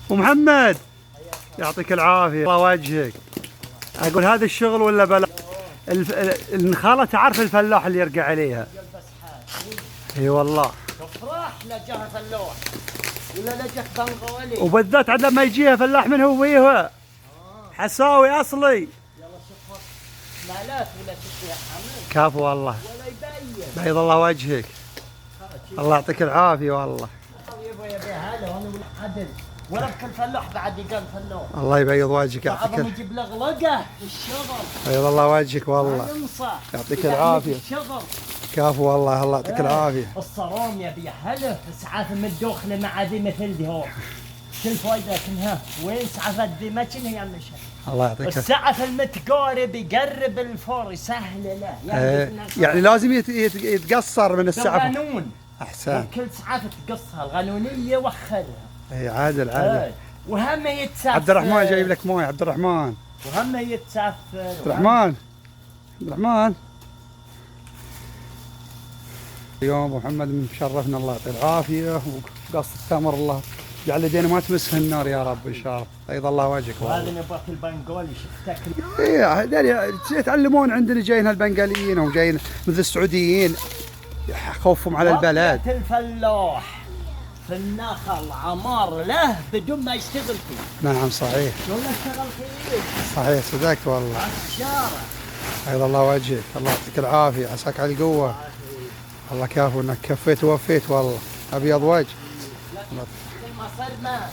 ومحمد يعطيك العافية الله وجهك. أقول هذا الشغل ولا بلا؟ النخالة تعرف الفلاح اللي يرقع عليها. اي والله. تفرح لجاه فلاح ولا لجاه بنغالي. وبالذات عاد لما يجيها فلاح من هو وياها. حساوي اصلي. يلا شوف مالات ولا تشوف يا حمد. كافو والله. ولا يبين. بيض الله وجهك. الله يعطيك العافية والله. يا هلا وانا عدل ولا بكل فلاح بعد يقال فلاح. الله يبيض وجهك يعطيك. يعطيك يجيب لغلقه الشغل. بيض الله وجهك والله. يعطيك العافية. كافو والله الله يعطيك العافية. الصرام يا بي هلا اسعاف متدخله مع ذي مثل ذي هو. شو الفايدة كنها؟ وين سعفت ذي ما كنا يا مشهد. الله يعطيك السعف المتقارب يقرب الفور سهل له. يعني لازم يتقصر من السعف. القانون. احسن. كل سعف تقصها القانونية وخرها. اي عادل عادل. وهم يتسعف. عبد الرحمن جايب لك مويه عبد الرحمن. وهم يتسعف. عبد الرحمن. عبد الرحمن. اليوم ابو محمد مشرفنا الله يعطيه العافيه وقص التمر الله جعل يدينا ما تمسها النار يا رب ان شاء الله. بيض الله وجهك والله. وهذا نبغى البنغالي شفتك. ايه يتعلمون عندنا جايين هالبنغاليين وجايين مثل السعوديين خوفهم على البلد. الفلاح في النخل عمار له بدون ما يشتغل فيه. نعم صحيح. شلون اشتغل فيه؟ صحيح صدقت والله. على الشارع. بيض الله وجهك الله يعطيك العافيه عساك على القوه. الله كافو انك كفيت ووفيت والله ابيض وجه. ما صار ما